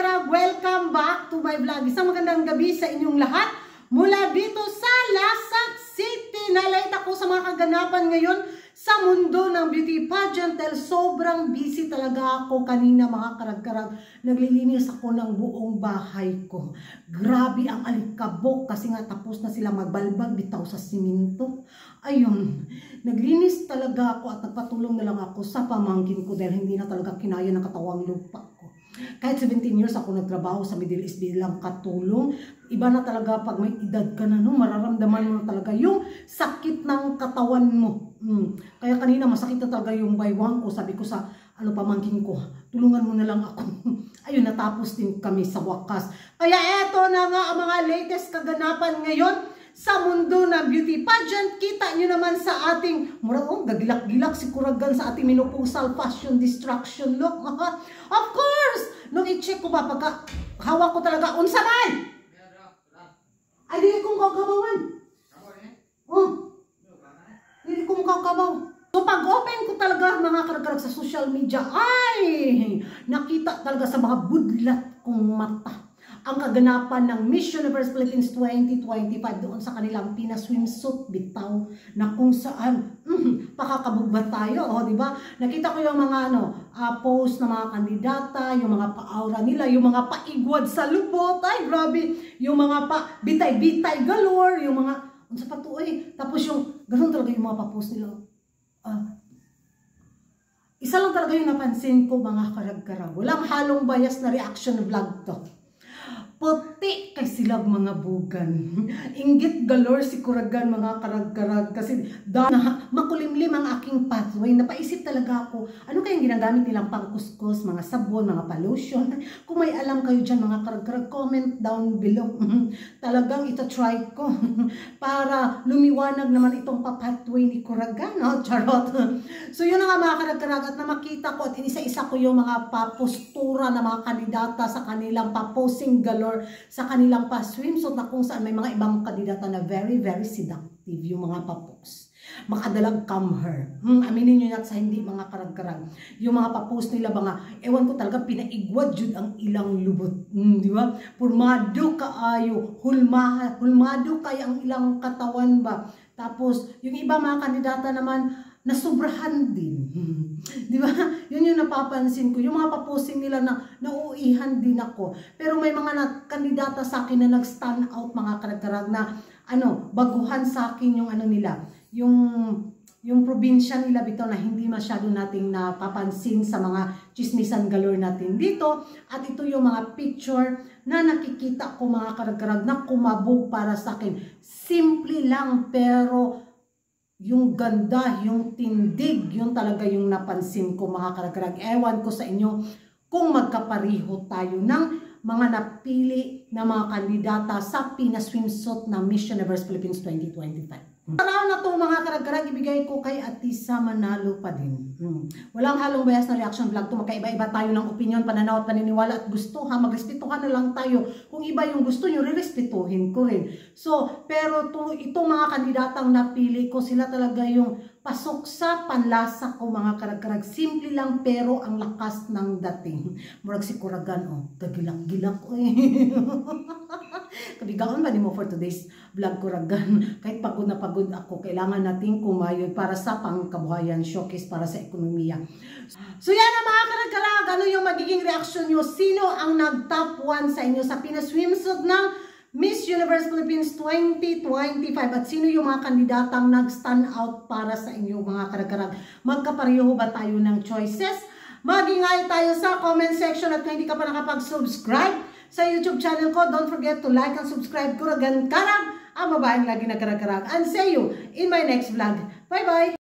karag-karag, welcome back to my vlog. Isang magandang gabi sa inyong lahat. Mula dito sa Lasag City, nalait ako sa mga kaganapan ngayon sa mundo ng beauty pageant dahil sobrang busy talaga ako kanina mga karag-karag. Naglilinis ako ng buong bahay ko. Grabe ang alikabok kasi nga tapos na sila magbalbag bitaw sa simento. Ayun, naglinis talaga ako at nagpatulong na lang ako sa pamangkin ko dahil hindi na talaga kinaya ng katawang lupa ko. Kahit 17 years ako nagtrabaho sa Middle East bilang katulong, iba na talaga pag may edad ka na, no? Mararamdaman mo na talaga yung sakit ng katawan mo. Kaya kanina masakit na talaga yung baywang ko. Sabi ko sa pamangkin ko, tulungan mo na lang ako. Ayun, natapos din kami sa wakas. Kaya eto na nga ang mga latest kaganapan ngayon sa mundo ng beauty pageant. Kita nyo naman sa ating, gagilak-gilak si Kuragan sa ating menopausal fashion destruction look. Of course! Nung i-check ko ba, pagka hawak ko talaga, unsa man! Ay, di kong kakabawan. Hindi kong kakabaw. So, pag-open ko talaga mga karag-karag sa social media, ay, nakita talaga sa mga budlat kong mata ang kaganapan ng Miss Universe Philippines 2025 doon sa kanilang pina-swimsuit bitaw na kung saan pakakabog ba tayo, di ba? Nakita ko yung mga post ng mga kandidata, yung mga pa-aura nila, yung mga paigwad sa lubot, ay grabe, yung mga bitay-bitay galore, yung mga unsa pa to tapos yung ganoon talaga yung mga pa-post nila. Isa lang talaga yung napansin ko mga karag-karag. Walang halong bias na reaction vlog to. Puti kay silag mga bugan. Inggit galore si Kuragan mga karag-karag kasi makulimlim ang aking pathway. Napaisip talaga ako, ano kayang ginagamit nilang pangkuskus, mga sabon, mga pa-lotion. Kung may alam kayo dyan mga karag-karag, comment down below. Talagang ita-try ko para lumiwanag naman itong pathway ni Kuragan. Charot. So yun na nga mga karag-karag at na makita ko at inisa-isa ko yung mga papostura ng mga kandidata sa kanilang pa-posing galore sa kanilang pa-swimsuit na kung saan may mga ibang kandidata na very, very seductive yung mga pa-post. Makadalang come her. Aminin nyo yan sa hindi mga karag-karag. Yung mga pa-post nila mga, ewan ko talaga, pinaigwad jud ang ilang lubot. Di ba? Purmado kaayo, hulmado kaya ang ilang katawan ba? Tapos, yung iba mga kandidata naman, nasubrahan din. Di ba? Yun yung napapansin ko. Yung mga paposing nila na nauihan din ako. Pero may mga kandidata sa akin na nag-stand out mga karag-karag na baguhan sa akin yung nila. Yung probinsya nila bito na hindi masyado nating napapansin sa mga chismisan galore natin dito. At ito yung mga picture na nakikita ko mga karag-karag na kumabog para sa akin. Simple lang pero yung ganda, yung tindig, yun talaga yung napansin ko mga karag-karag. Ewan ko sa inyo kung magkapariho tayo ng mga napili na mga kandidata sa pina-swimsuit na Miss Universe Philippines 2025. Araw na to mga karag-karag, ibigay ko kay Atisa Manalo pa din. Walang halong bias na reaction vlog to. Magkaiba-iba tayo ng opinion, pananaw at paniniwala at gusto. Magrespetuhan na lang tayo. Kung iba yung gusto nyo, rirespetuhin ko rin. So, pero itong mga kandidatang napili ko, sila talaga yung pasok sa panlasa ko mga karag-karag. Simple lang pero ang lakas ng dating. Murag si Kuragan, gagilak-gilak. Kabigaon ba ni mo for today's vlog Kuragan? Kahit pagod na pagod ako, kailangan nating kumayod para sa pangkabuhayan, showcase para sa ekonomiya. So yan na mga karag-karag, ano yung magiging reaksyon nyo? Sino ang nag-top 1 sa inyo sa pina-swimsuit ng Miss Universe Philippines 2025 at sino yung mga kandidatang nag-stand out para sa inyo mga karag-karag? Magkapareho ba tayo ng choices? Mag-ingay tayo sa comment section at kung hindi ka pa nakapag-subscribe sa YouTube channel ko, don't forget to like and subscribe. Kuragan Karag, ang babaeng lagi na karag-karag. And see you in my next vlog. Bye-bye!